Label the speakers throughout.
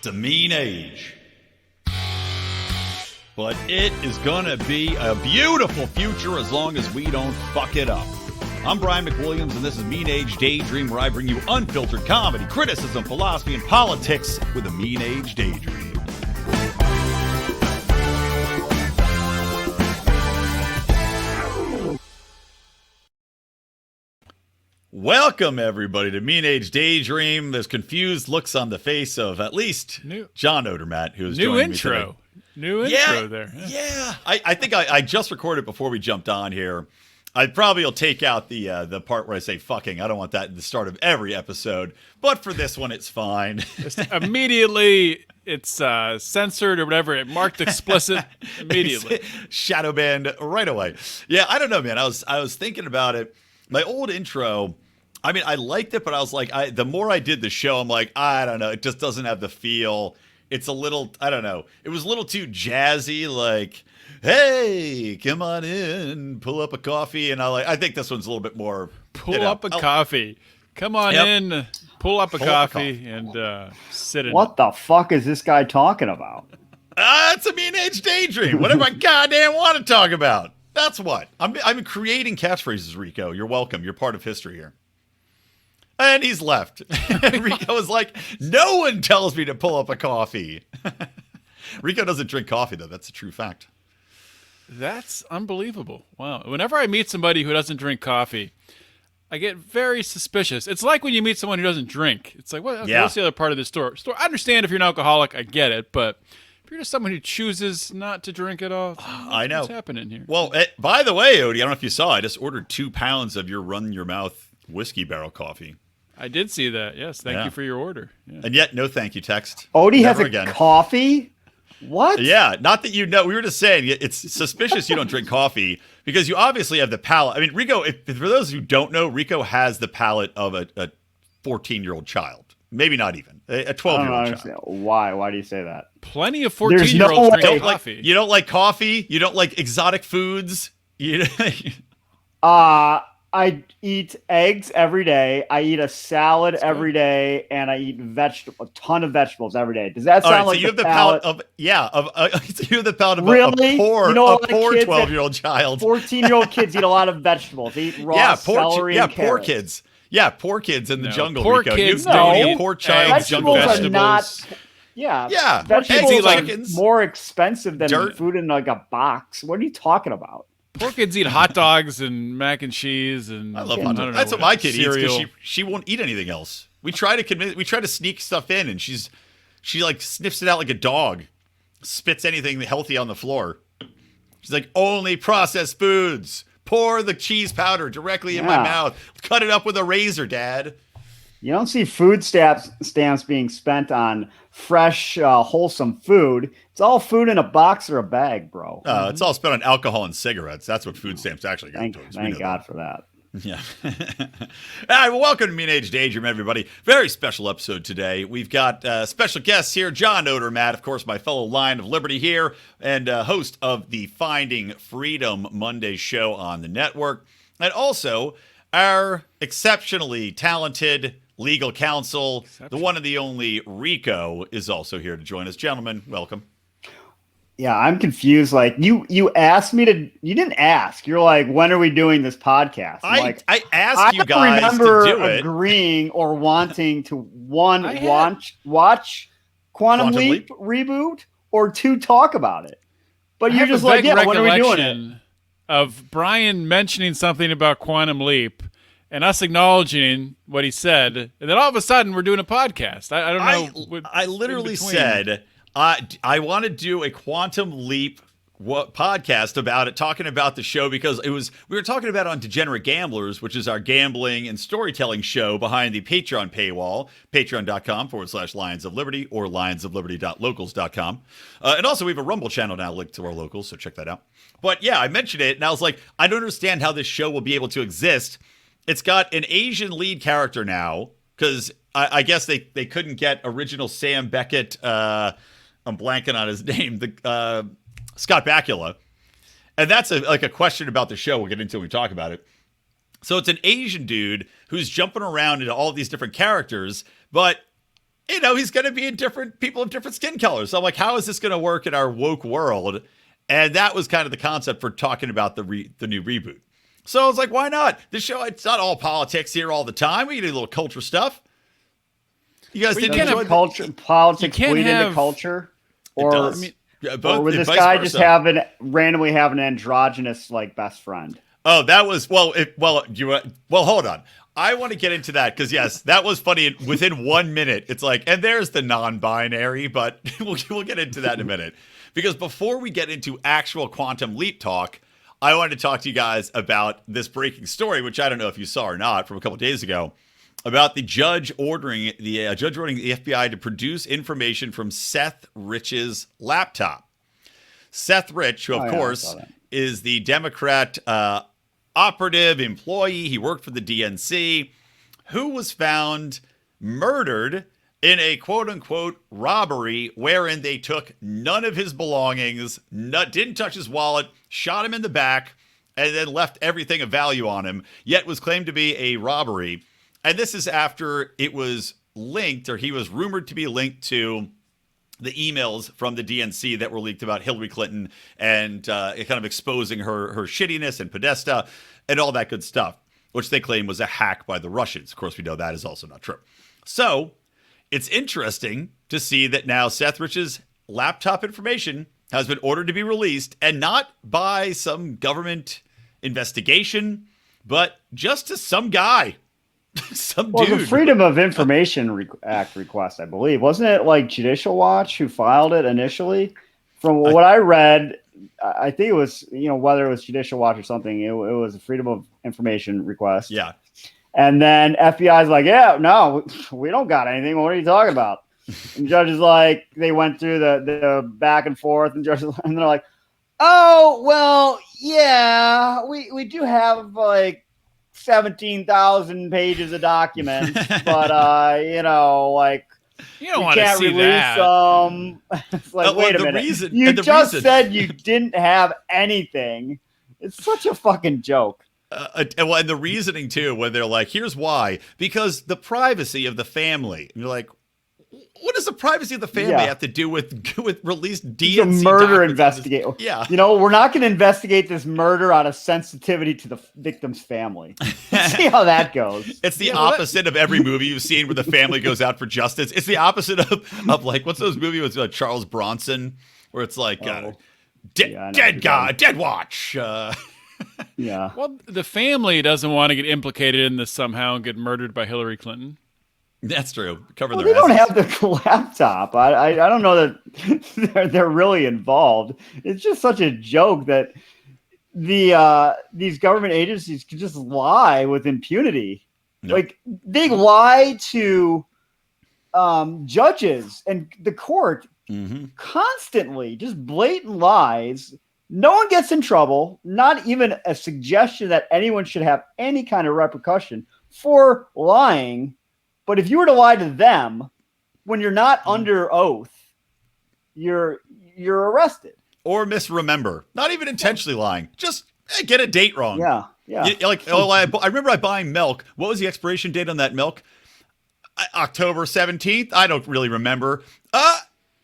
Speaker 1: a mean age. But it is gonna be a beautiful future as long as we don't fuck it up. I'm Brian McWilliams, and this is Mean Age Daydream, where I bring you unfiltered comedy, criticism, philosophy, and politics with a Mean Age Daydream. Welcome, everybody, to Mean Age Daydream. There's confused looks on the face of at least John Odermatt, who's joining me today.
Speaker 2: New intro there.
Speaker 1: Yeah. I think I just recorded before we jumped on here. I probably will take out the part where I say fucking. I don't want that at the start of every episode. But for this one, it's fine.
Speaker 2: Just immediately, it's censored or whatever. It marked explicit immediately.
Speaker 1: Shadow banned right away. Yeah, I don't know, man. I was thinking about it. My old intro, I mean, I liked it, but I was like, the more I did the show, I'm like, I don't know. It just doesn't have the feel. It's a little, I don't know. It was a little too jazzy, like, hey, come on in, pull up a coffee. And I think this one's a little bit more.
Speaker 2: Pull up a coffee. Come on in, pull up a coffee, and sit in.
Speaker 3: What the fuck is this guy talking about?
Speaker 1: It's a Mean Age Daydream. Whatever I goddamn want to talk about. That's what. I'm creating catchphrases, Rico. You're welcome. You're part of history here. And he's left. Rico is like, no one tells me to pull up a coffee. Rico doesn't drink coffee, though. That's a true fact.
Speaker 2: That's unbelievable. Wow. Whenever I meet somebody who doesn't drink coffee, I get very suspicious. It's like when you meet someone who doesn't drink. It's like, what's the other part of the story? I understand if you're an alcoholic. I get it. But if you're just someone who chooses not to drink at all,
Speaker 1: I know.
Speaker 2: What's happening here?
Speaker 1: Well, by the way, Odie, I don't know if you saw, I just ordered 2 pounds of your run-your-mouth whiskey barrel coffee.
Speaker 2: I did see that. Yes. Thank you for your order. Yeah.
Speaker 1: And yet, no thank you text.
Speaker 3: Odie has a coffee? What?
Speaker 1: Yeah, not that you know. We were just saying it's suspicious you don't drink coffee because you obviously have the palate. I mean, Rico, for those who don't know, Rico has the palate of a 14-year-old child. Maybe not even. A 12-year-old child.
Speaker 3: Why? Why do you say that?
Speaker 2: Plenty of 14-year-olds drink coffee.
Speaker 1: You don't like coffee? You don't like exotic foods?
Speaker 3: I eat eggs every day. I eat a salad every day, and I eat a ton of vegetables every day. Does that sound like
Speaker 1: you have the palate of so you have the palate of
Speaker 3: really?
Speaker 1: a poor 12-year-old child.
Speaker 3: 14-year-old kids eat a lot of vegetables. They eat raw celery and
Speaker 1: poor
Speaker 3: carrots.
Speaker 1: kids. Yeah, poor kids in the jungle.
Speaker 2: Poor
Speaker 1: Rico.
Speaker 2: kids
Speaker 1: don't eat poor child jungle vegetables.
Speaker 3: Vegetables are more expensive than food in like a box. What are you talking about?
Speaker 2: Poor kids eat hot dogs and mac and cheese, and
Speaker 1: I love hot dogs. That's what my kid eats because she won't eat anything else. We try to sneak stuff in, and she like sniffs it out like a dog, spits anything healthy on the floor. She's like, only processed foods. Pour the cheese powder directly in my mouth. Cut it up with a razor, Dad.
Speaker 3: You don't see food stamps being spent on fresh, wholesome food. It's all food in a box or a bag, bro.
Speaker 1: It's all spent on alcohol and cigarettes. That's what food stamps actually go towards.
Speaker 3: Thank God for that.
Speaker 1: Yeah. All right, well, welcome to Mean Age Daydream, everybody. Very special episode today. We've got special guests here, John Odermatt, of course, my fellow Lion of Liberty here, and host of the Finding Freedom Monday show on the network. And also, our exceptionally talented legal counsel, the one and the only Rico, is also here to join us. Gentlemen, welcome.
Speaker 3: Yeah, I'm confused. Like you asked me to. You didn't ask. You're like, when are we doing this podcast?
Speaker 1: I asked you guys to do it.
Speaker 3: Agreeing or wanting to watch Quantum Leap reboot, or 2 talk about it. But you're just like, yeah, when are we doing it?
Speaker 2: Of Brian mentioning something about Quantum Leap and us acknowledging what he said, and then all of a sudden we're doing a podcast. I don't know.
Speaker 1: I literally said, I want to do a Quantum Leap podcast about it, talking about the show, because we were talking about it on Degenerate Gamblers, which is our gambling and storytelling show behind the Patreon paywall, patreon.com/Lions of Liberty or lionsofliberty.locals.com. And also we have a Rumble channel now linked to our locals, so check that out. But yeah, I mentioned it and I was like, I don't understand how this show will be able to exist. It's got an Asian lead character now, because I guess they couldn't get original Sam Beckett, I'm blanking on his name, Scott Bakula. And that's a question about the show we'll get into when we talk about it. So it's an Asian dude who's jumping around into all these different characters, but he's going to be in different people of different skin colors. So I'm like, how is this going to work in our woke world? And that was kind of the concept for talking about the new reboot. So I was like, why not? This show, it's not all politics here all the time. We can do a little culture stuff. You guys didn't enjoy
Speaker 3: culture, politics bleed into culture? Or, or would this guy just randomly have an androgynous like best friend?
Speaker 1: Oh, that was hold on. I want to get into that because yes, that was funny. Within 1 minute, it's like, and there's the non-binary, but we'll get into that in a minute. Because before we get into actual quantum leap talk, I wanted to talk to you guys about this breaking story, which I don't know if you saw or not, from a couple of days ago, about the judge ordering the FBI to produce information from Seth Rich's laptop. Seth Rich, who of course is the Democrat operative employee, he worked for the DNC, who was found murdered in a quote-unquote robbery wherein they took none of his belongings, didn't touch his wallet, shot him in the back, and then left everything of value on him, yet was claimed to be a robbery. And this is after it was linked, or he was rumored to be linked to the emails from the DNC that were leaked about Hillary Clinton and kind of exposing her shittiness and Podesta and all that good stuff, which they claim was a hack by the Russians. Of course, we know that is also not true. So it's interesting to see that now Seth Rich's laptop information has been ordered to be released, and not by some government investigation, but just to some guy. Some dude.
Speaker 3: The Freedom of Information Act request, I believe. Wasn't it like Judicial Watch who filed it initially? From what I read, I think it was, whether it was Judicial Watch or something, it was a Freedom of Information request.
Speaker 1: Yeah.
Speaker 3: And then FBI's like, yeah, no, we don't got anything. What are you talking about? And judge is like, they went through the back and forth, and judge, and they're like, oh, well, yeah, we do have like 17,000 pages of documents, but
Speaker 2: you don't want to see that.
Speaker 3: It's like, wait a minute, you just said you didn't have anything. It's such a fucking joke.
Speaker 1: And the reasoning too, when they're like, here's why, because the privacy of the family. And you're like, what does the privacy of the family have to do with released DNC?
Speaker 3: It's a murder investigation.
Speaker 1: Yeah.
Speaker 3: We're not going to investigate this murder out of sensitivity to the victim's family. See how that goes.
Speaker 1: It's the opposite of every movie you've seen where the family goes out for justice. It's the opposite of like, what's those movies with Charles Bronson, where it's like, dead watch.
Speaker 3: Yeah.
Speaker 2: Well, the family doesn't want to get implicated in this somehow and get murdered by Hillary Clinton.
Speaker 1: That's true. Cover
Speaker 3: Well,
Speaker 1: their
Speaker 3: they don't
Speaker 1: asses.
Speaker 3: have the laptop. I don't know that they're really involved. It's just such a joke that these government agencies can just lie with impunity.
Speaker 1: Nope.
Speaker 3: Like they lie to judges and the court constantly, just blatant lies. No one gets in trouble. Not even a suggestion that anyone should have any kind of repercussion for lying. But if you were to lie to them when you're not under oath, you're arrested.
Speaker 1: Or misremember. Not even intentionally lying. Just get a date wrong.
Speaker 3: Yeah.
Speaker 1: I remember buying milk. What was the expiration date on that milk? October 17th? I don't really remember.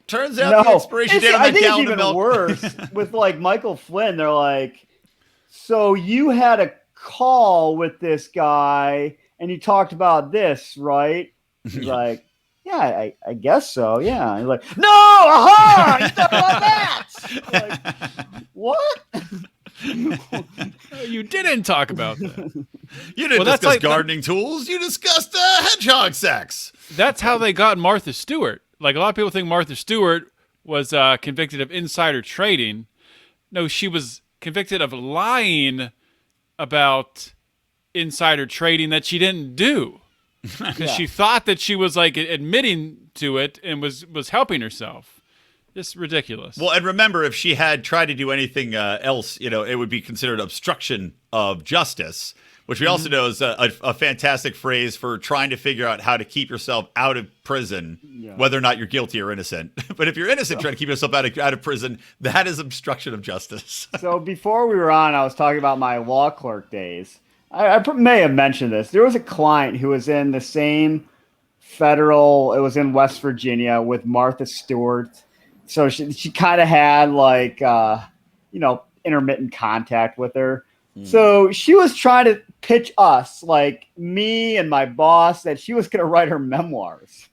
Speaker 1: Turns out the expiration date on that gallon of milk.
Speaker 3: I think it's even worse with like Michael Flynn. They're like, so you had a call with this guy and you talked about this, right? He's like, yeah, I guess so. Yeah. He's like, no, aha, you talked about that. Like, what?
Speaker 2: You didn't talk about that.
Speaker 1: You didn't discuss gardening tools. You discussed hedgehog sex.
Speaker 2: That's how they got Martha Stewart. Like a lot of people think Martha Stewart was convicted of insider trading. No, she was convicted of lying about insider trading that she didn't do because she thought that she was like admitting to it and was helping herself. Just ridiculous.
Speaker 1: Well, and remember, if she had tried to do anything else, it would be considered obstruction of justice, which we also know is a fantastic phrase for trying to figure out how to keep yourself out of prison, whether or not you're guilty or innocent. But if you're innocent, trying to keep yourself out of prison, that is obstruction of justice.
Speaker 3: So before we were on, I was talking about my law clerk days. I may have mentioned this. There was a client who was in the same federal. It was in West Virginia with Martha Stewart. So she kind of had like, intermittent contact with her. So she was trying to pitch us, like me and my boss, that she was going to write her memoirs.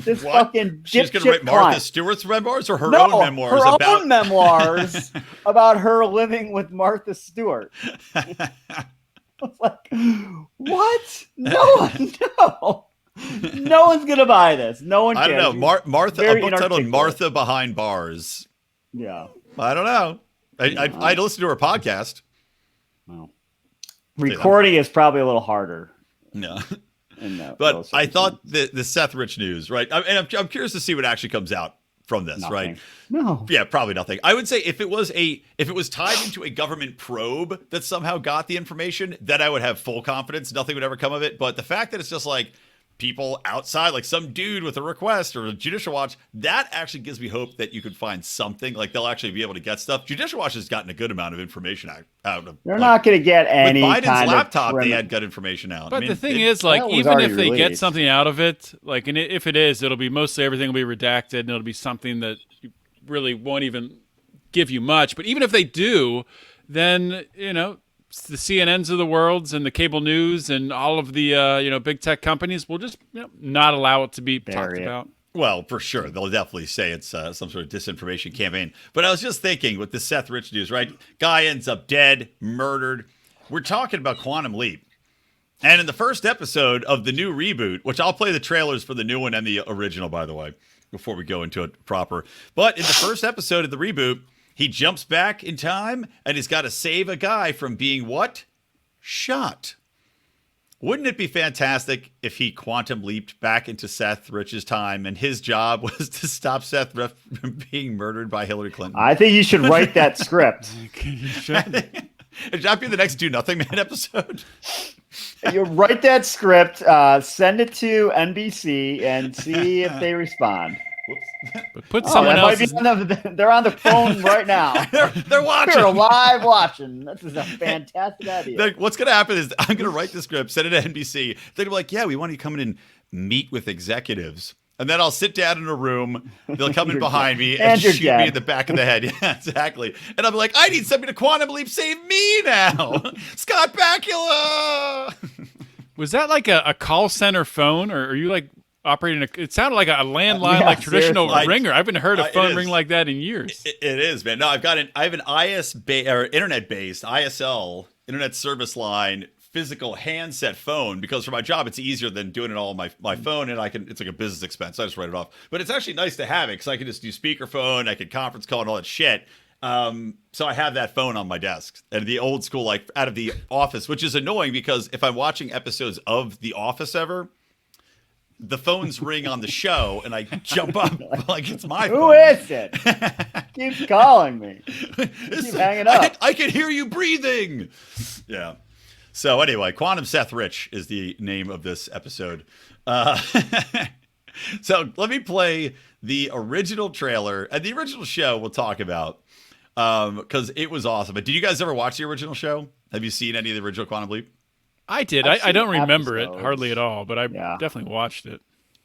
Speaker 3: This fucking
Speaker 1: she's going to write Martha Stewart's memoirs or her own memoirs?
Speaker 3: Her own memoirs about her living with Martha Stewart. I was like, what? No. No one's going to buy this. No one cares.
Speaker 1: I don't know. Martha, a book titled Martha Behind Bars.
Speaker 3: Yeah.
Speaker 1: I don't know. I'd listen to her podcast.
Speaker 3: Well, recording is probably a little harder.
Speaker 1: No. But I thought the Seth Rich news, right? And I'm curious to see what actually comes out from this,
Speaker 3: nothing.
Speaker 1: Right?
Speaker 3: No.
Speaker 1: Yeah, probably nothing. I would say if it was tied into a government probe that somehow got the information, then I would have full confidence. Nothing would ever come of it. But the fact that it's just like people outside, like some dude with a request or a Judicial Watch, that actually gives me hope that you could find something. Like they'll actually be able to get stuff. Judicial Watch has gotten a good amount of information out of.
Speaker 3: They're not going to get any
Speaker 1: with Biden's
Speaker 3: kind
Speaker 1: laptop.
Speaker 3: Of
Speaker 1: they had good information out.
Speaker 2: But the thing is, like, even if they get something out of it, like, and if it is, it'll be mostly everything will be redacted, and it'll be something that really won't even give you much. But even if they do, then the CNNs of the world and the cable news and all of the big tech companies will just not allow it to be talked about.
Speaker 1: Well, for sure. They'll definitely say it's some sort of disinformation campaign. But I was just thinking with the Seth Rich news, right? Guy ends up dead, murdered. We're talking about Quantum Leap. And in the first episode of the new reboot, which I'll play the trailers for the new one and the original, by the way, before we go into it proper. But in the first episode of the reboot, he jumps back in time and he's got to save a guy from being what? Shot. Wouldn't it be fantastic if he quantum leaped back into Seth Rich's time and his job was to stop Seth Rich from being murdered by Hillary Clinton?
Speaker 3: I think you should write that script.
Speaker 1: Should that be the next Do Nothing Man episode?
Speaker 3: You write that script, send it to NBC, and see if they respond.
Speaker 2: But put someone else.
Speaker 3: They're on the phone right now.
Speaker 1: they're watching.
Speaker 3: They're live watching. This is a fantastic idea.
Speaker 1: What's going to happen is I'm going to write the script, send it to NBC. They're going to be like, yeah, we want you to come in and meet with executives. And then I'll sit down in a room. They'll come in behind me and shoot me in the back of the head. Yeah, exactly. And I'll be like, I need somebody to quantum leap save me now. Scott Bakula.
Speaker 2: Was that like a call center phone, or are you like operating it sounded like a landline, like traditional ringer. I haven't heard a phone ring like that in years.
Speaker 1: It is, man. No, I have an internet-based ISL, internet service line, physical handset phone, because for my job it's easier than doing it all on my phone, and it's like a business expense. I just write it off. But it's actually nice to have it because I can just do speakerphone, I can conference call and all that shit. So I have that phone on my desk, and the old school, like out of the office, which is annoying because if I'm watching episodes of The Office ever, the phones ring on the show and I jump up like it's my phone.
Speaker 3: Who is it? Keeps calling me. Keep hanging up.
Speaker 1: I can hear you breathing. Yeah. So anyway, Quantum Seth Rich is the name of this episode. So let me play the original trailer and the original show we'll talk about because it was awesome. But did you guys ever watch the original show? Have you seen any of the original Quantum Leap?
Speaker 2: I did. I don't remember it hardly at all, but I definitely watched it.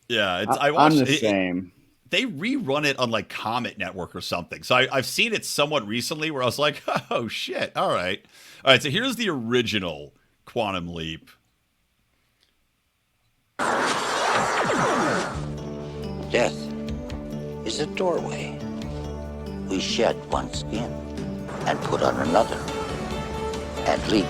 Speaker 1: Yeah, I watched
Speaker 3: I'm the same.
Speaker 1: They rerun it on like Comet Network or something. So I've seen it somewhat recently where I was like, oh shit, all right. So here's the original Quantum Leap.
Speaker 4: Death is a doorway. We shed one skin and put on another and leap.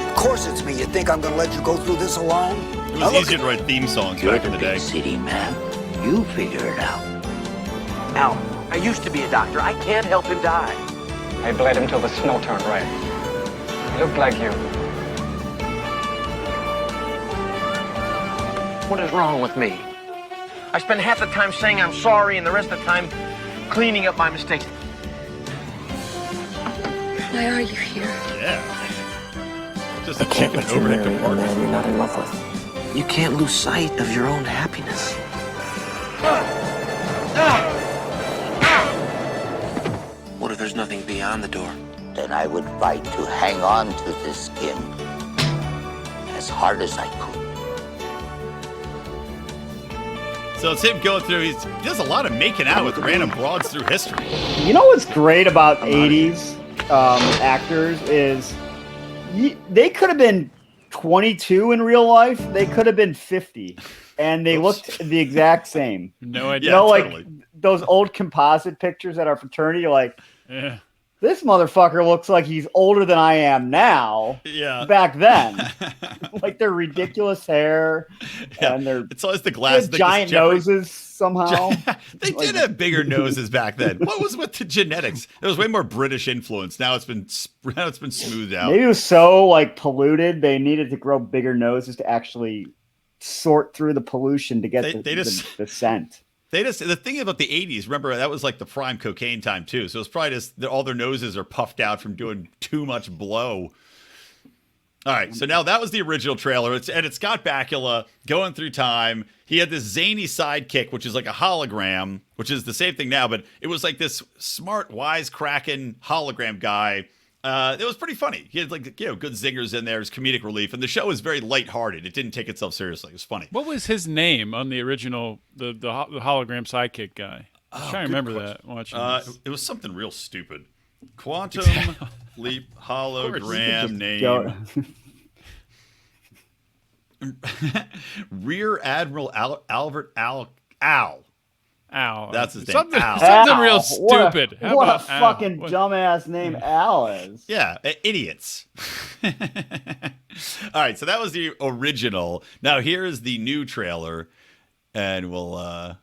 Speaker 5: Of course it's me. You think I'm gonna let you go through this alone?
Speaker 1: It was easier to write theme songs back in the day.
Speaker 4: City man, you figure it out.
Speaker 6: Al, I used to be a doctor. I can't help him die.
Speaker 7: I bled him till the snow turned red. He looked like you.
Speaker 6: What is wrong with me? I spend half the time saying I'm sorry and the rest of the time cleaning up my mistakes.
Speaker 8: Why are you here?
Speaker 1: Yeah. Just
Speaker 5: I can't let you marry a man you're not in love with.
Speaker 6: You can't lose sight of your own happiness. What if there's nothing beyond the door?
Speaker 4: Then I would fight to hang on to this skin as hard as I could.
Speaker 1: So it's him going through. He does a lot of making out with random broads through history.
Speaker 3: You know what's great about 80s actors is they could have been 22 in real life. They could have been 50, and they looked the exact same.
Speaker 2: No idea.
Speaker 3: You know,
Speaker 1: totally.
Speaker 3: like those old composite pictures at our fraternity. You're like,
Speaker 2: Yeah.
Speaker 3: this motherfucker looks like he's older than I am now.
Speaker 1: Yeah.
Speaker 3: Back then, like their ridiculous hair and their
Speaker 1: It's always the glass.
Speaker 3: giant noses somehow.
Speaker 1: They did have bigger noses back then. What was with the genetics? There was way more British influence. Now it's been smoothed out.
Speaker 3: Maybe it was so like polluted they needed to grow bigger noses to actually sort through the pollution to get the scent.
Speaker 1: The thing about the 80s, remember, that was like the prime cocaine time too. So it's probably just that all their noses are puffed out from doing too much blow. All right, so now that was the original trailer. It's Scott Bakula going through time. He had this zany sidekick, which is like a hologram, which is the same thing now, but it was like this smart, wisecracking hologram guy. It was pretty funny. He had like good zingers in there, his comedic relief, and the show was very lighthearted. It didn't take itself seriously. It was funny.
Speaker 2: What was his name on the original, the hologram sidekick guy? I'm trying to remember that. Watching this.
Speaker 1: It was something real stupid. Quantum Leap hologram name. Rear Admiral Albert Al.
Speaker 2: Al.
Speaker 1: That's his name.
Speaker 2: Something
Speaker 3: Al.
Speaker 2: real stupid. How
Speaker 3: What a
Speaker 2: about Al?
Speaker 3: fucking dumbass name Al is.
Speaker 1: Yeah, idiots. All right, so that was the original. Now here is the new trailer, and we'll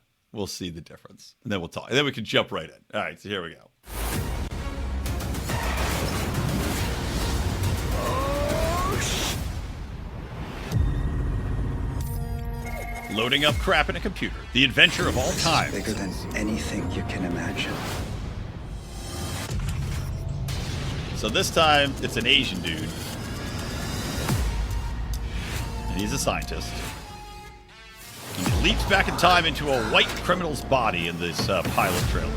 Speaker 1: see the difference, and then we'll talk, and then we can jump right in. All right, so here we go. Loading up crap in a computer. The adventure of all time.
Speaker 5: Bigger than anything you can imagine.
Speaker 1: So this time, it's an Asian dude. And he's a scientist. And he leaps back in time into a white criminal's body in this pilot trailer.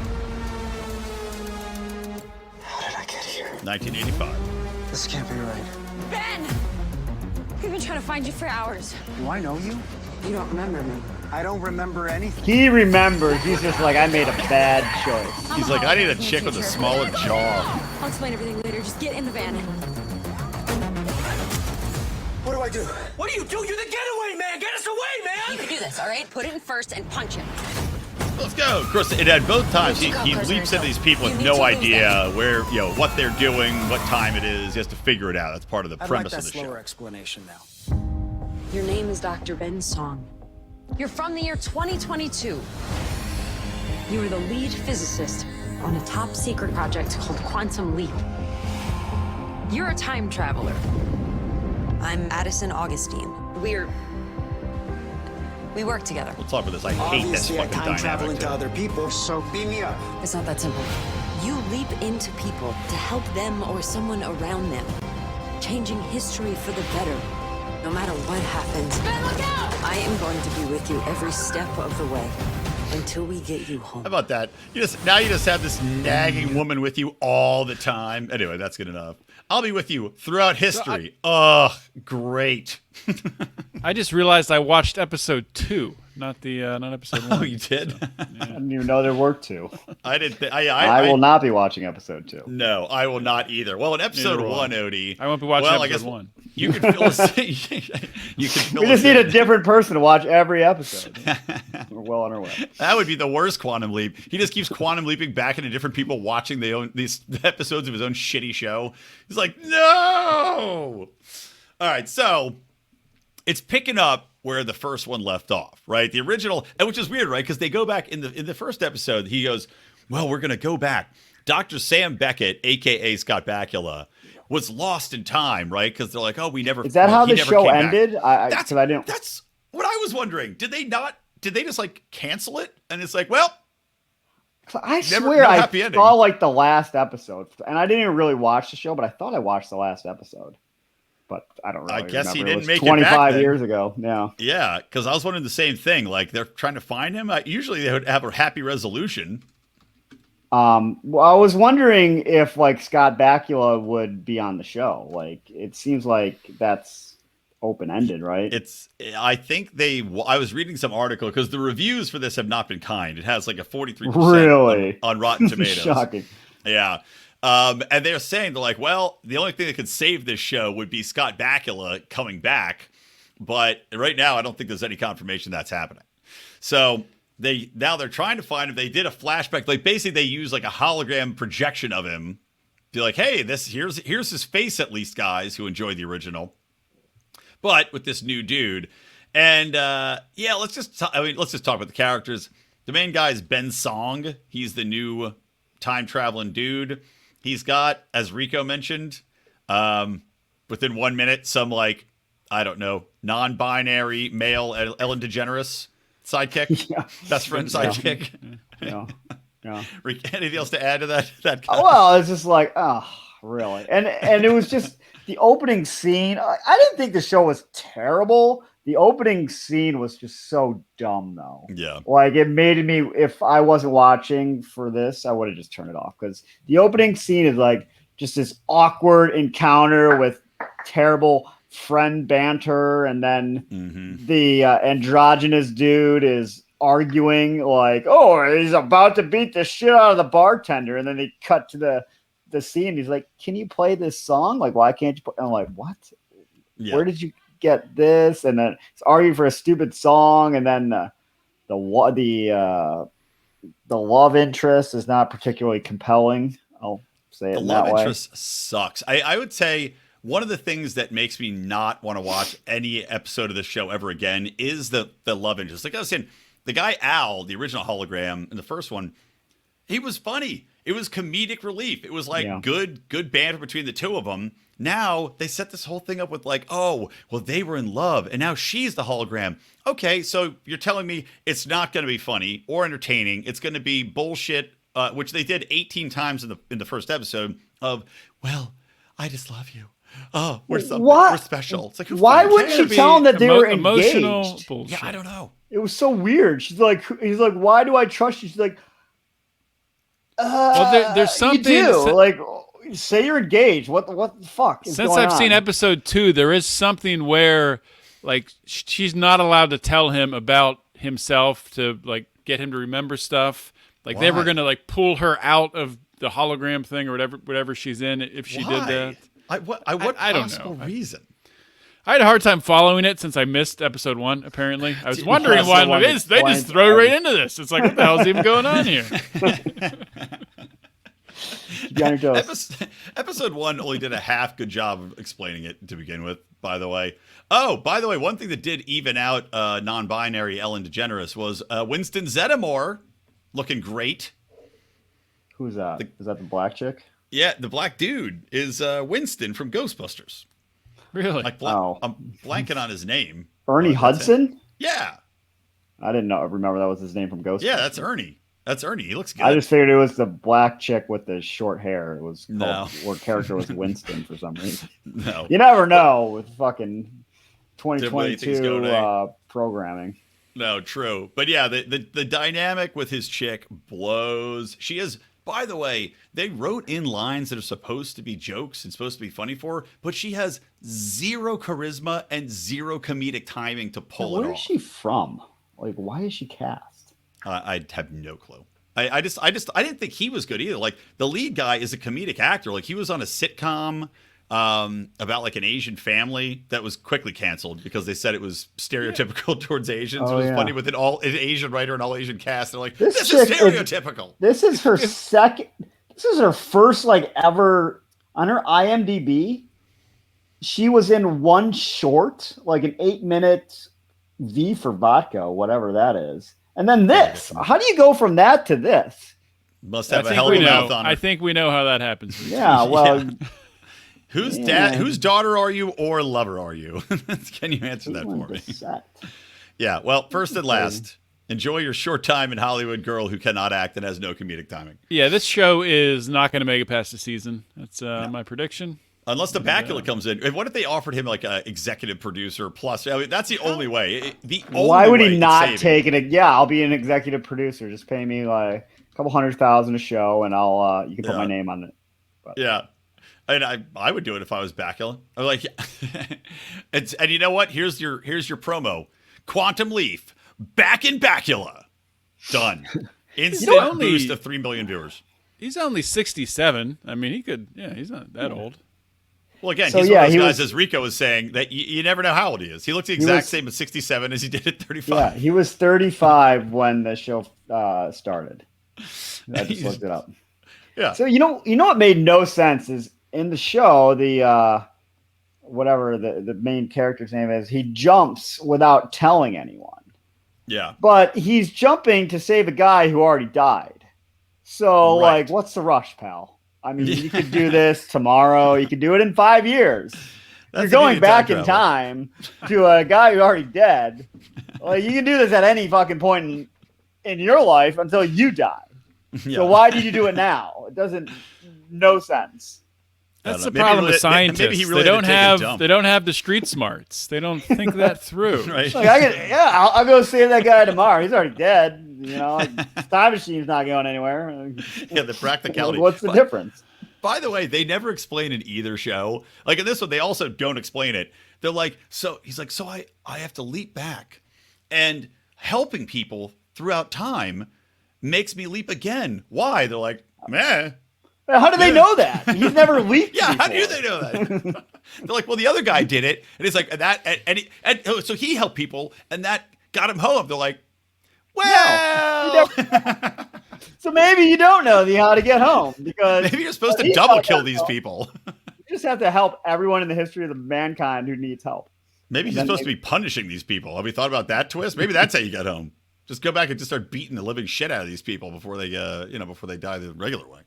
Speaker 5: How did I get here?
Speaker 1: 1985.
Speaker 5: This can't be right.
Speaker 8: Ben! We've been trying to find you for hours.
Speaker 5: Do I know you?
Speaker 8: You don't remember me.
Speaker 5: I don't remember anything.
Speaker 3: He remembers. He's just like, I made a bad choice.
Speaker 1: He's like, I need a chick with a smaller jaw.
Speaker 8: I'll explain everything later. Just get in the van.
Speaker 5: What do I do?
Speaker 6: What do? You're the getaway man. Get us away,
Speaker 8: You
Speaker 6: man.
Speaker 8: can do this, all right? Put it in first and punch him.
Speaker 1: Let's go. Of course, it had both times. He leaps into these people with no idea where, what they're doing, what time it is. He has to figure it out. That's part of the premise of the show.
Speaker 5: Explanation now.
Speaker 8: Your name is Dr. Ben Song. You're from the year 2022. You were the lead physicist on a top secret project called Quantum Leap. You're a time traveler. I'm Addison Augustine. We work together.
Speaker 1: We'll talk about this. I hate this
Speaker 5: Obviously, I
Speaker 1: fucking
Speaker 5: time
Speaker 1: dynamic.
Speaker 5: travel into
Speaker 1: too.
Speaker 5: other people, so beam me up.
Speaker 8: It's not that simple. You leap into people to help them or someone around them, changing history for the better. No matter what happens, Ben, look out! I am going to be with you every step of the way until we get you home.
Speaker 1: How about that? You just have this nagging woman with you all the time. Anyway, that's good enough. I'll be with you throughout history. Ugh, great.
Speaker 2: I just realized I watched episode 2, not episode 1.
Speaker 1: Oh, you did?
Speaker 3: I didn't even know there were two.
Speaker 1: I didn't.
Speaker 3: I will not be watching episode 2.
Speaker 1: No, I will not either. Well, in episode
Speaker 2: Neither will I.
Speaker 1: 1, Odie.
Speaker 2: I won't be watching
Speaker 1: well,
Speaker 2: episode
Speaker 1: I guess
Speaker 2: 1.
Speaker 1: You can fill us. You can fill
Speaker 3: We
Speaker 1: us
Speaker 3: just need
Speaker 1: in.
Speaker 3: a different person to watch every episode. We're well on our way.
Speaker 1: That would be the worst quantum leap. He just keeps quantum leaping back into different people watching these episodes of his own shitty show. He's like, no. All right, so it's picking up where the first one left off, right? The original, and which is weird, right? Because they go back in the first episode. He goes, well, we're gonna go back. Dr. Sam Beckett, aka Scott Bakula, was lost in time, right? Because they're like, oh, we never.
Speaker 3: Is that how
Speaker 1: he
Speaker 3: the
Speaker 1: never
Speaker 3: show
Speaker 1: came back.
Speaker 3: ended? I didn't.
Speaker 1: That's what I was wondering. Did they not? Did they just like cancel it? And it's like, well,
Speaker 3: I
Speaker 1: Never-
Speaker 3: swear
Speaker 1: no
Speaker 3: I
Speaker 1: happy ending.
Speaker 3: saw like the last episode, and I didn't even really watch the show, but I thought I watched the last episode. But I don't really
Speaker 1: I guess he
Speaker 3: remember.
Speaker 1: didn't
Speaker 3: It was
Speaker 1: make it back
Speaker 3: 25
Speaker 1: then.
Speaker 3: years ago. Yeah.
Speaker 1: yeah, because I was wondering the same thing. Like they're trying to find him. Usually they would have a happy resolution.
Speaker 3: Well, I was wondering if like Scott Bakula would be on the show. Like it seems like that's open-ended, right?
Speaker 1: I think I was reading some article because the reviews for this have not been kind. It has like a 43%
Speaker 3: really?
Speaker 1: on Rotten Tomatoes.
Speaker 3: Shocking.
Speaker 1: Yeah. And they're saying, they're like, well, the only thing that could save this show would be Scott Bakula coming back. But right now, I don't think there's any confirmation that's happening. So they're trying to find him. They did a flashback. Like basically they use like a hologram projection of him. Be like, hey, here's his face at least, guys who enjoy the original. But with this new dude. And let's just talk about the characters. The main guy is Ben Song. He's the new time traveling dude. He's got, as Rico mentioned, within 1 minute, some like, I don't know, non-binary male Ellen DeGeneres sidekick, best friend sidekick.
Speaker 3: Yeah.
Speaker 1: Anything else to add to that?
Speaker 3: Well, it's just like, oh, really? And it was just the opening scene. I didn't think the show was terrible. The opening scene was just so dumb, though.
Speaker 1: Yeah.
Speaker 3: Like, it made me, if I wasn't watching for this, I would have just turned it off. Because the opening scene is like just this awkward encounter with terrible friend banter. And then the androgynous dude is arguing like, oh, he's about to beat the shit out of the bartender. And then they cut to the scene. He's like, can you play this song? Like, why can't you play? And I'm like, what? Yeah. Where did you get this? And then it's arguing for a stupid song. And then the love interest is not particularly compelling. I'll say it that way. The love interest
Speaker 1: sucks. I would say one of the things that makes me not want to watch any episode of this show ever again is the love interest. Like I was saying, the guy Al, the original hologram in the first one, he was funny. It was comedic relief. It was like good banter between the two of them. Now they set this whole thing up with like, oh, well, they were in love and now she's the hologram. Okay, so you're telling me it's not going to be funny or entertaining. It's going to be bullshit, which they did 18 times in the first episode of, well, I just love you. Oh, we're special. It's like,
Speaker 3: why wouldn't she tell him that they were
Speaker 2: emotional
Speaker 3: engaged?
Speaker 2: Bullshit.
Speaker 1: Yeah, I don't know.
Speaker 3: It was so weird. He's like, why do I trust you? She's like,
Speaker 2: well, there's something.
Speaker 3: You do. Like, say you're engaged. What the fuck is
Speaker 2: Since
Speaker 3: going
Speaker 2: I've
Speaker 3: on?
Speaker 2: seen episode 2, there is something where, like, she's not allowed to tell him about himself to like get him to remember stuff. Like they were gonna like pull her out of the hologram thing or whatever she's in if she did that.
Speaker 1: What
Speaker 2: I don't
Speaker 1: possible
Speaker 2: know.
Speaker 1: reason?
Speaker 2: I had a hard time following it since I missed episode 1, apparentody. I was wondering why they just throw right into this. It's like, what the hell is even going on here?
Speaker 1: Episode 1 only did a half good job of explaining it to begin with, by the way. Oh, by the way, one thing that did even out non-binary Ellen DeGeneres was Winston Zeddemore looking great.
Speaker 3: Who's that? Is that the black chick?
Speaker 1: Yeah, the black dude is Winston from Ghostbusters.
Speaker 2: Really?
Speaker 1: Like, I'm blanking on his name.
Speaker 3: Ernie Hudson?
Speaker 1: Yeah.
Speaker 3: I didn't remember that was his name from Ghostbusters.
Speaker 1: Yeah, that's Ernie. That's Ernie. He looks good.
Speaker 3: I just figured it was the black chick with the short hair. It was called, or character was Winston for some reason.
Speaker 1: No.
Speaker 3: You never know with fucking 2022 programming.
Speaker 1: No, true. But yeah, the dynamic with his chick blows. She is, by the way, they wrote in lines that are supposed to be jokes and supposed to be funny for her, but she has zero charisma and zero comedic timing to pull it off.
Speaker 3: Where is she from? Like, why is she cast?
Speaker 1: I have no clue. I didn't think he was good either. Like, the lead guy is a comedic actor. Like, he was on a sitcom about like an Asian family that was quickly canceled because they said it was stereotypical towards Asians. It was funny with an Asian writer and all Asian cast. They're like, this is stereotypical.
Speaker 3: This is her second. This is her first like ever on her IMDb. She was in one short, like an 8-minute V for vodka, whatever that is. And then this. How do you go from that to this?
Speaker 1: Must have a hell of a mouth on her.
Speaker 2: I think we know how that happens.
Speaker 3: Yeah, well.
Speaker 1: Whose daughter are you or lover are you? Can you answer that for me? Yeah, well, first and last, enjoy your short time in Hollywood girl who cannot act and has no comedic timing.
Speaker 2: Yeah, this show is not going to make it past the season. That's my prediction.
Speaker 1: Unless the Bakula comes in. What if they offered him like an executive producer plus? I mean, that's the only way.
Speaker 3: Why would he not take it? Yeah, I'll be an executive producer. Just pay me like a couple $100,000 a show, and I'll you can put my name on it.
Speaker 1: But. Yeah. And I would do it if I was Bakula. I'm like, and you know what? Here's your promo. Quantum Leap, back in Bakula. Done. Instant boost of 3 million viewers.
Speaker 2: He's only 67. I mean, he could. Yeah, he's not that old.
Speaker 1: Well, again, he's one of those guys, as Rico was saying, that you never know how old he is. He looks the exact same at 67 as he did at 35.
Speaker 3: Yeah, he was 35 when the show started. I just looked it up.
Speaker 1: Yeah.
Speaker 3: So you know what made no sense is in the show, the whatever the main character's name is, he jumps without telling anyone.
Speaker 1: Yeah.
Speaker 3: But he's jumping to save a guy who already died. So like, what's the rush, pal? I mean, you could do this tomorrow. You could do it in 5 years. You're going back in time to a guy who's already dead. Well, you can do this at any fucking point in your life until you die. Yeah. So why did you do it now? It doesn't no sense.
Speaker 2: That's the problem with scientists. Maybe he really they don't have the street smarts. They don't think that through.
Speaker 1: Right?
Speaker 3: Like I'll go see that guy tomorrow. He's already dead. You know, his time machine's not going anywhere.
Speaker 1: Yeah, the practicality.
Speaker 3: What's the difference?
Speaker 1: By the way, they never explain in either show. Like in this one, they also don't explain it. They're like, so he's like, so I have to leap back, and helping people throughout time makes me leap again. Why? They're like, meh.
Speaker 3: How do they know that? He's never leaped.
Speaker 1: Yeah,
Speaker 3: before.
Speaker 1: how do they know that? They're like, well, the other guy did it, and it's like so he helped people, and that got him home. They're like, well,
Speaker 3: no, so maybe you don't know how to get home because
Speaker 1: maybe you're supposed to double kill these people.
Speaker 3: You just have to help everyone in the history of the mankind who needs help.
Speaker 1: Maybe he's supposed to be punishing these people. Have we thought about that twist? Maybe that's how you get home. Just go back and just start beating the living shit out of these people before they, before they die the regular way.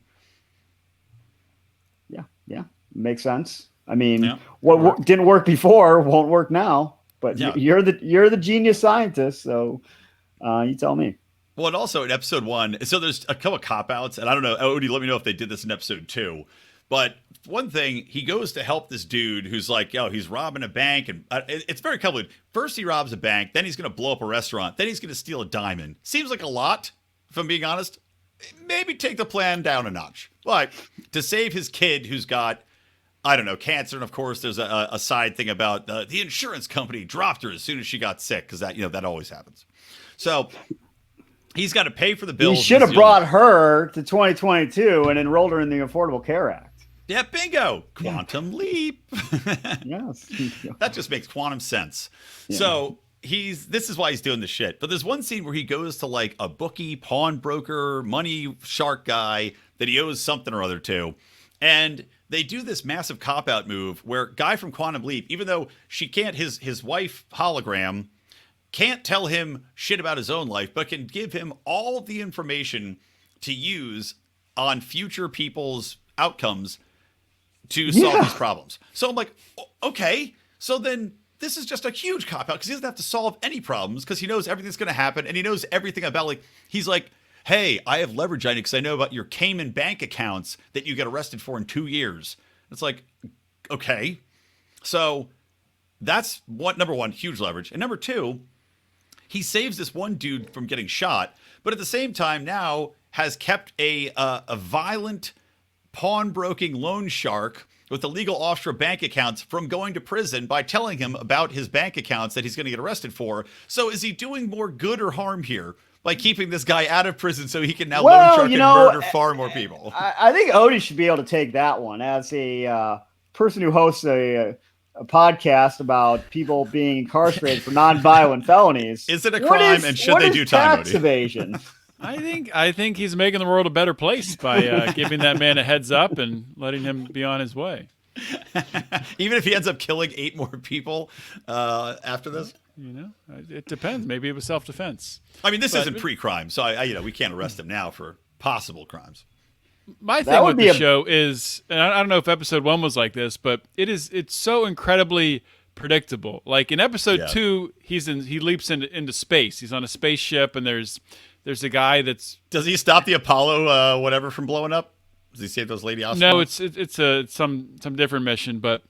Speaker 3: Yeah, makes sense. I mean, what didn't work before won't work now. But you're the genius scientist, so you tell me.
Speaker 1: Well, and also in episode 1, so there's a couple of cop-outs, and I don't know, Odie, let me know if they did this in episode 2. But one thing, he goes to help this dude who's like, he's robbing a bank, and it's very complicated. First he robs a bank, then he's going to blow up a restaurant, then he's going to steal a diamond. Seems like a lot, if I'm being honest. Maybe take the plan down a notch. Like, to save his kid who's got, I don't know, cancer, and of course there's a side thing about the insurance company dropped her as soon as she got sick, because that always happens. So he's got to pay for the bills.
Speaker 3: He should have brought her to 2022 and enrolled her in the Affordable Care Act.
Speaker 1: Yeah, bingo. Quantum leap.
Speaker 3: Yes.
Speaker 1: That just makes quantum sense. Yeah. So this is why he's doing this shit. But there's one scene where he goes to like a bookie, pawnbroker, money shark guy that he owes something or other to. And they do this massive cop-out move where guy from Quantum Leap, even though she can't, his wife hologram can't tell him shit about his own life, but can give him all of the information to use on future people's outcomes to solve these problems. So I'm like, okay, so then this is just a huge cop-out because he doesn't have to solve any problems because he knows everything's going to happen and he knows everything about, like, he's like, hey, I have leverage on you because I know about your Cayman bank accounts that you get arrested for in 2 years. It's like, okay. So that's number one, huge leverage. And number two, he saves this one dude from getting shot, but at the same time now has kept a violent pawnbroking loan shark with illegal offshore bank accounts from going to prison by telling him about his bank accounts that he's going to get arrested for. So is he doing more good or harm here by keeping this guy out of prison so he can now loan shark and murder far more people?
Speaker 3: I think Odie should be able to take that one as a person who hosts a podcast about people being incarcerated for nonviolent felonies.
Speaker 1: Is it a crime, and should they do time,
Speaker 3: tax
Speaker 1: Odie?
Speaker 3: Evasion?
Speaker 2: I think he's making the world a better place by giving that man a heads up and letting him be on his way.
Speaker 1: Even if he ends up killing 8 more people after this?
Speaker 2: It depends. Maybe it was self-defense.
Speaker 1: I mean, this isn't pre-crime, so we can't arrest him now for possible crimes.
Speaker 2: My thing with the show is, and I don't know if episode 1 was like this, but it's so incredibly predictable. Like in episode 2, he leaps into space. He's on a spaceship, and there's a guy that's. Does
Speaker 1: he stop the Apollo whatever from blowing up? Does he save those lady astronauts?
Speaker 2: No, it's some different mission, but.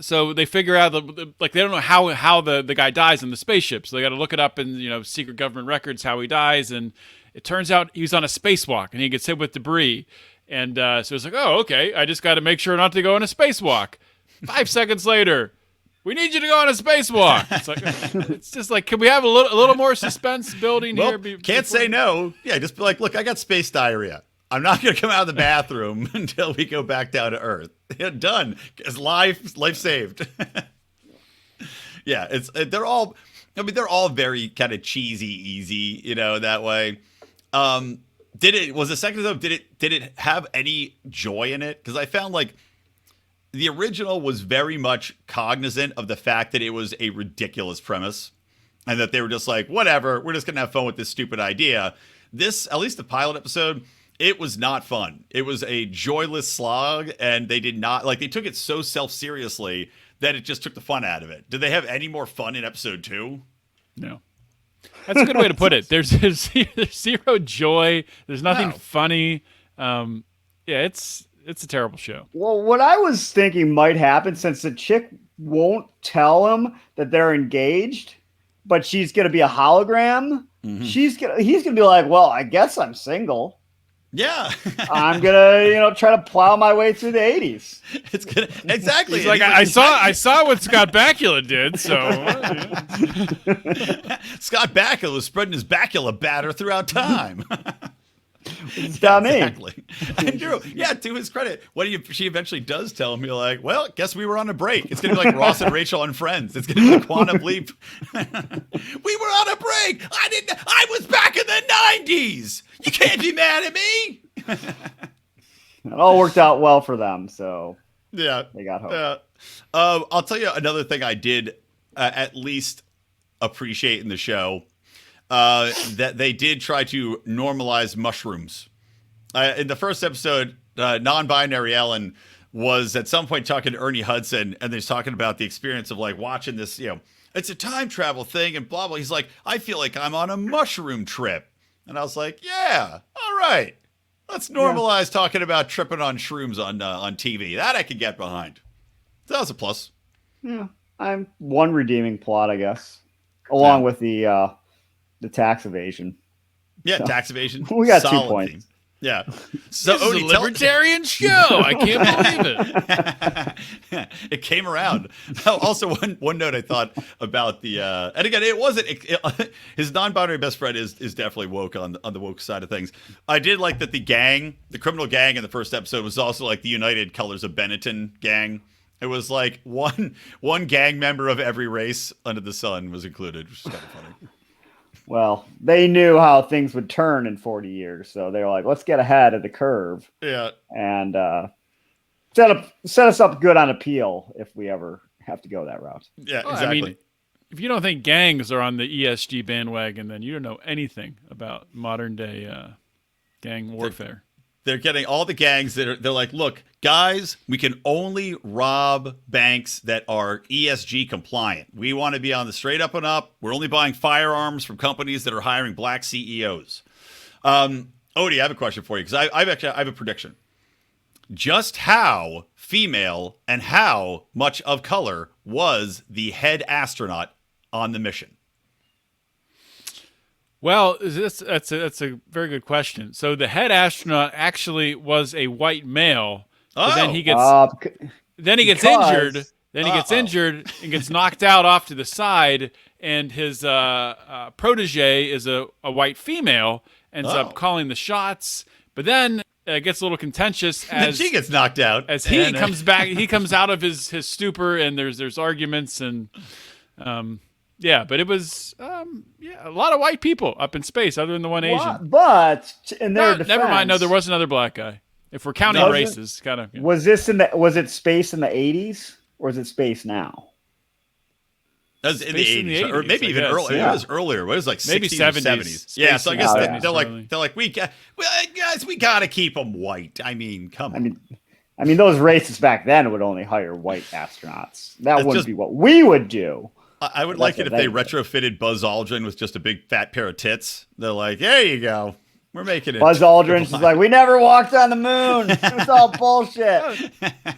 Speaker 2: So they figure out they don't know how the guy dies in the spaceship. So they got to look it up in secret government records how he dies, and it turns out he was on a spacewalk and he gets hit with debris, And so it's like, oh, okay, I just got to make sure not to go on a spacewalk. 5 seconds later, we need you to go on a spacewalk. It's like, it's just like, can we have a little more suspense building here?
Speaker 1: Can't say no. Yeah, just be like, look, I got space diarrhea. I'm not going to come out of the bathroom until we go back down to Earth. Done. It's life saved. Yeah, they're all very kind of cheesy, easy, that way. Was the second episode, did it have any joy in it? Because I found like the original was very much cognizant of the fact that it was a ridiculous premise and that they were just like, whatever, we're just going to have fun with this stupid idea. This, at least the pilot episode, it was not fun. It was a joyless slog, and they did not, like, they took it so self-seriously that it just took the fun out of it. Did they have any more fun in episode 2?
Speaker 2: No. That's a good way to put it. There's zero joy. There's nothing funny. Yeah, it's a terrible show.
Speaker 3: Well, what I was thinking might happen, since the chick won't tell him that they're engaged, but she's going to be a hologram, he's going to be like, well, I guess I'm single.
Speaker 1: Yeah.
Speaker 3: I'm gonna, try to plow my way through the 80s.
Speaker 1: It's gonna exactly.
Speaker 2: He's like, I saw what Scott Bakula did. So
Speaker 1: Scott Bakula was spreading his Bakula batter throughout time.
Speaker 3: It's not me.
Speaker 1: Exactly. And Drew, yeah, to his credit, she eventually does tell him, you're like, well, guess we were on a break. It's gonna be like Ross and Rachel on Friends. It's gonna be a quantum leap. We were on a break. I was back in the 90s. You can't be mad at me.
Speaker 3: It all worked out well for them, so
Speaker 1: yeah,
Speaker 3: they got hope.
Speaker 1: I'll tell you another thing I did at least appreciate in the show. That they did try to normalize mushrooms. In the first episode, non-binary Ellen was at some point talking to Ernie Hudson, and they're talking about the experience of like watching this, it's a time travel thing and blah, blah. He's like, I feel like I'm on a mushroom trip. And I was like, yeah, all right. Let's normalize talking about tripping on shrooms on TV. That I can get behind. So that was a plus.
Speaker 3: Yeah, I'm one redeeming plot, I guess, along with the tax evasion.
Speaker 1: Yeah, so, tax evasion.
Speaker 3: We got
Speaker 1: solid
Speaker 3: 2 points.
Speaker 1: Theme. Yeah. So
Speaker 2: this is a libertarian show. I can't believe
Speaker 1: it. It came around. Also, one note I thought about the and again, it wasn't his non-binary best friend is definitely woke on the woke side of things. I did like that the criminal gang in the first episode was also like the United Colors of Benetton gang. It was like one gang member of every race under the sun was included, which is kind of funny.
Speaker 3: Well, they knew how things would turn in 40 years, so they were like, let's get ahead of the curve.
Speaker 1: Yeah.
Speaker 3: And set us up good on appeal if we ever have to go that route.
Speaker 1: Yeah, exactly.
Speaker 2: I mean, if you don't think gangs are on the ESG bandwagon, then you don't know anything about modern day gang warfare.
Speaker 1: They're getting all the gangs that they're like, look, guys, we can only rob banks that are ESG compliant. We want to be on the straight up and up. We're only buying firearms from companies that are hiring black CEOs. Odie, I have a question for you because I have a prediction. Just how female and how much of color was the head astronaut on the mission?
Speaker 2: Well, that's a very good question. So the head astronaut actually was a white male. But then he gets injured. Then he gets injured and gets knocked out off to the side. And his protege is a white female. Ends up calling the shots. But then it gets a little contentious as
Speaker 1: she gets knocked out.
Speaker 2: As he comes back, he comes out of his stupor, and there's arguments and. Yeah, but it was a lot of white people up in space, other than the one Asian.
Speaker 3: But in their defense,
Speaker 2: never mind. No, there was another black guy. If we're counting races, kind of. Yeah.
Speaker 3: Was it space in the 80s or is it space now?
Speaker 1: That was in the 80s, or maybe even earlier.
Speaker 3: Yeah.
Speaker 1: It was earlier. It was like
Speaker 2: maybe
Speaker 1: 60s, 70s. Yeah, so I guess they're like, guys, we got to keep them white. I mean, come on.
Speaker 3: I mean, those races back then would only hire white astronauts. That wouldn't be what we would do.
Speaker 1: I would like it if they retrofitted Buzz Aldrin with just a big fat pair of tits. They're like, there you go. We're making it.
Speaker 3: Buzz Aldrin's is like, we never walked on the moon. It's all bullshit.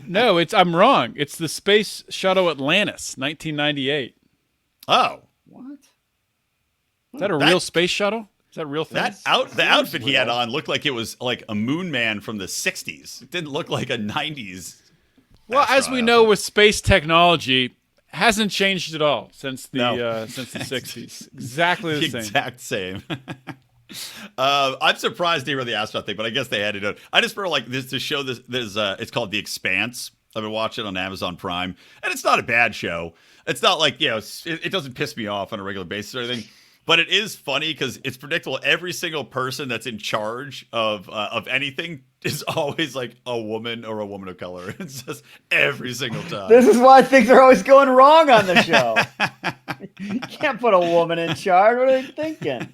Speaker 2: No, I'm wrong. It's the Space Shuttle Atlantis, 1998.
Speaker 1: Oh.
Speaker 3: What?
Speaker 2: Is that a real space shuttle? Is that real thing?
Speaker 1: The outfit he had on looked like it was like a moon man from the 60s. It didn't look like a 90s.
Speaker 2: Well, as we know with space technology, hasn't changed at all since the 60s. Exactly the same.
Speaker 1: Exact same. I'm surprised they were the astronaut thing, but I guess they had to do it. I just remember like this to show this. It's called The Expanse. I've been watching it on Amazon Prime, and it's not a bad show. It's not like it doesn't piss me off on a regular basis or anything. But it is funny because it's predictable. Every single person that's in charge of anything is always like a woman or a woman of color. It's just every single time.
Speaker 3: This is why things are always going wrong on the show. You can't put a woman in charge. What are they thinking?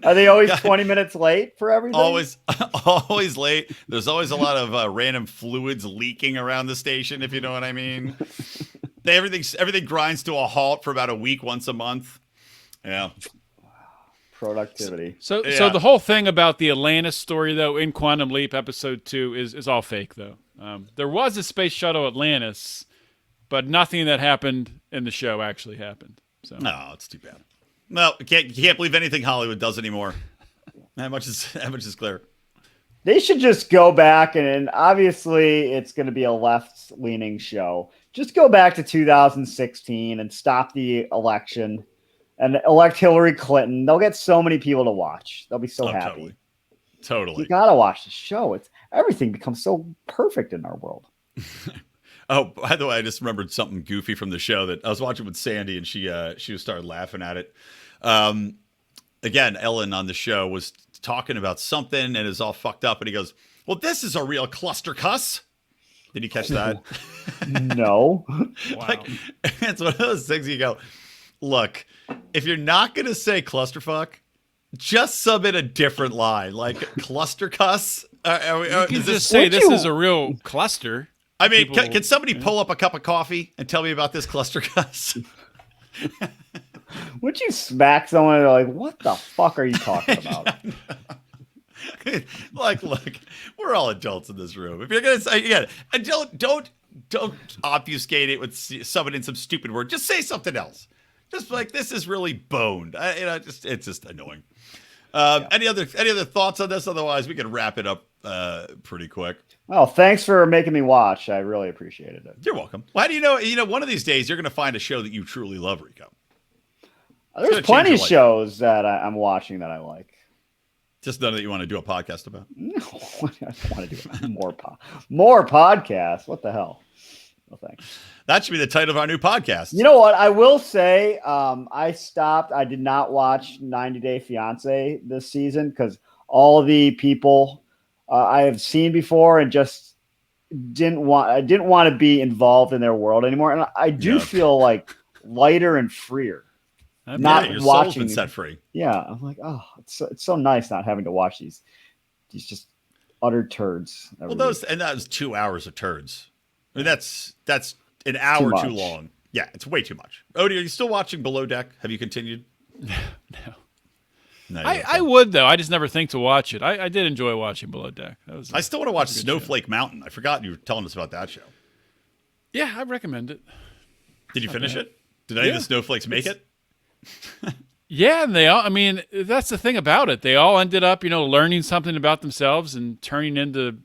Speaker 3: Are they always 20 minutes late for everything?
Speaker 1: Always late. There's always a lot of random fluids leaking around the station, if you know what I mean. Everything grinds to a halt for about a week once a month. Yeah.
Speaker 3: Productivity.
Speaker 2: So the whole thing about the Atlantis story, though, in Quantum Leap episode 2 is all fake, though. There was a space shuttle Atlantis, but nothing that happened in the show actually happened. So
Speaker 1: no, it's too bad. Well, you can't believe anything Hollywood does anymore. That much is clear.
Speaker 3: They should just go back, and obviously it's going to be a left-leaning show. Just go back to 2016 and stop the election. And elect Hillary Clinton. They'll get so many people to watch. They'll be so happy.
Speaker 1: Totally.
Speaker 3: You gotta watch the show. Everything becomes so perfect in our world.
Speaker 1: Oh, by the way, I just remembered something goofy from the show that I was watching with Sandy, and she started laughing at it. Again, Ellen on the show was talking about something, and is all fucked up, and he goes, "Well, this is a real cluster cuss." Did you catch that?
Speaker 3: No.
Speaker 2: Wow.
Speaker 1: It's one of those things you go, look, if you're not going to say clusterfuck, just submit a different line, like cluster cuss.
Speaker 2: You can just say this is a real cluster.
Speaker 1: I mean, can somebody pull up a cup of coffee and tell me about this cluster cuss?
Speaker 3: Would you smack someone and they're like, what the fuck are you talking about?
Speaker 1: Look, we're all adults in this room. If you're going to say, again, don't obfuscate it with summon in some stupid word. Just say something else. Just like, this is really boned. It's just annoying. Any other thoughts on this? Otherwise, we can wrap it up pretty quick.
Speaker 3: Oh, thanks for making me watch. I really appreciated it.
Speaker 1: You're welcome. Why do you know? You know, one of these days you're going to find a show that you truly love, Rico.
Speaker 3: There's plenty of shows that I'm watching that I like.
Speaker 1: Just none that you want to do a podcast about.
Speaker 3: No, I want to do more podcasts. What the hell? No thanks.
Speaker 1: That should be the title of our new podcast.
Speaker 3: You know what? I will say I stopped. I did not watch 90 Day Fiance this season because all the people I have seen before and just didn't want to be involved in their world anymore. And I do feel like lighter and freer. Not
Speaker 1: your
Speaker 3: watching
Speaker 1: soul's been set free.
Speaker 3: Yeah, I'm like, oh, it's so nice not having to watch these just utter turds.
Speaker 1: Well, that was 2 hours of turds. I mean, that's an hour too long. Yeah, it's way too much. Odie, are you still watching Below Deck? Have you continued?
Speaker 2: No. I would, though. I just never think to watch it. I did enjoy watching Below Deck.
Speaker 1: I still want to watch Snowflake Mountain. I forgot you were telling us about that show.
Speaker 2: Yeah, I recommend it.
Speaker 1: Did you finish it? Did any of the snowflakes make it?
Speaker 2: Yeah, and they all, I mean, that's the thing about it. They all ended up, learning something about themselves and turning into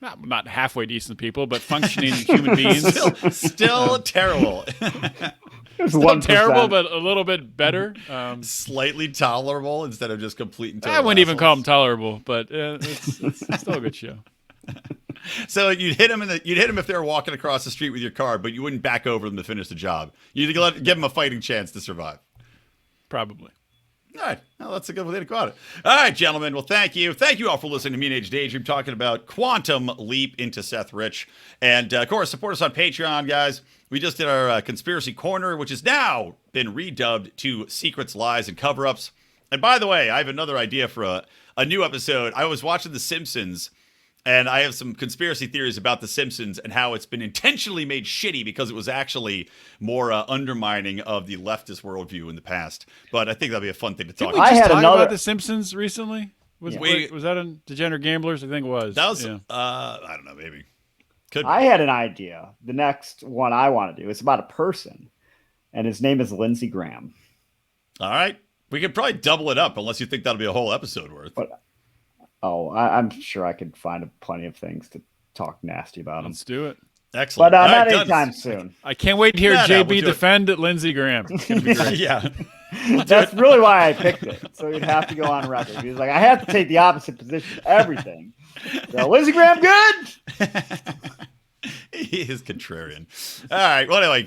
Speaker 2: not halfway decent people, but functioning human beings.
Speaker 1: Still terrible.
Speaker 2: Still terrible, but a little bit better.
Speaker 1: Slightly tolerable instead of just complete and total
Speaker 2: I wouldn't even call them
Speaker 1: assholes.
Speaker 2: tolerable, but it's still a good show.
Speaker 1: So you'd hit them if they were walking across the street with your car, but you wouldn't back over them to finish the job. You'd give them a fighting chance to survive.
Speaker 2: Probably.
Speaker 1: All right. Well, that's a good way to go at it. All right, gentlemen. Well, thank you. Thank you all for listening to Mean Age Daydream, talking about Quantum Leap into Seth Rich. And, of course, support us on Patreon, guys. We just did our Conspiracy Corner, which has now been redubbed to Secrets, Lies, and Cover-Ups. And, by the way, I have another idea for a new episode. I was watching The Simpsons, and I have some conspiracy theories about The Simpsons and how it's been intentionally made shitty because it was actually more undermining of the leftist worldview in the past. But I think that'll be a fun thing to talk
Speaker 2: Didn't we
Speaker 1: about.
Speaker 2: just talk about The Simpsons recently? Was
Speaker 1: Yeah.
Speaker 2: was that on Degenerate Gamblers? I think it was.
Speaker 1: That was,
Speaker 2: yeah.
Speaker 1: I don't know, maybe. Could be.
Speaker 3: I had an idea. The next one I want to do. It's about a person, and his name is Lindsey Graham.
Speaker 1: All right. We could probably double it up unless you think that'll be a whole episode worth.
Speaker 3: I'm sure I could find plenty of things to talk nasty about him.
Speaker 2: Let's do it.
Speaker 1: Excellent.
Speaker 3: But not
Speaker 1: done.
Speaker 3: anytime soon.
Speaker 2: I can't wait to hear
Speaker 1: No,
Speaker 2: JB
Speaker 1: we'll do
Speaker 2: defend Lindsey Graham. It's gonna be great.
Speaker 1: Yeah.
Speaker 3: That's really why I picked it. So he'd have to go on record. He was like, I have to take the opposite position. Everything. So Lindsey Graham, good.
Speaker 1: He is contrarian. All right. Well, anyway,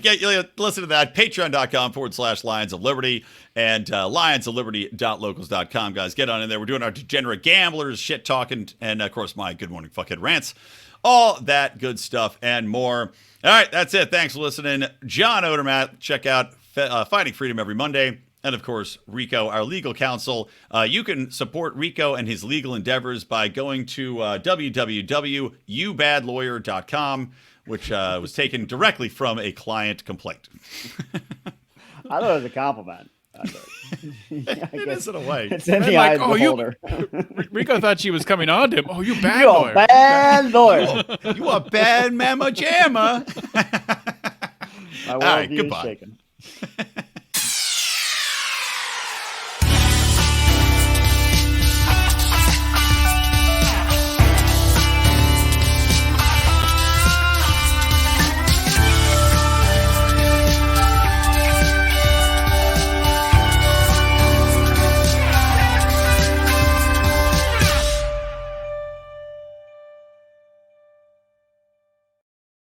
Speaker 1: listen to that. Patreon.com/Lions of Liberty and lionsofliberty.locals.com, guys. Get on in there. We're doing our degenerate gamblers, shit talking, and of course, my good morning fuckhead rants. All that good stuff and more. All right. That's it. Thanks for listening. John Odermatt. Check out Fighting Freedom every Monday. And, of course, Rico, our legal counsel. You can support Rico and his legal endeavors by going to www.youbadlawyer.com, which was taken directly from a client complaint.
Speaker 3: I thought it was a compliment.
Speaker 1: It is in a way.
Speaker 3: It's in the eye of the beholder.
Speaker 2: Rico thought she was coming on to him. Oh, you bad
Speaker 3: You
Speaker 2: lawyer.
Speaker 3: a bad lawyer.
Speaker 1: You a bad mamma jamma.
Speaker 3: My
Speaker 1: All right,
Speaker 3: worldview is
Speaker 1: goodbye.
Speaker 3: shaken.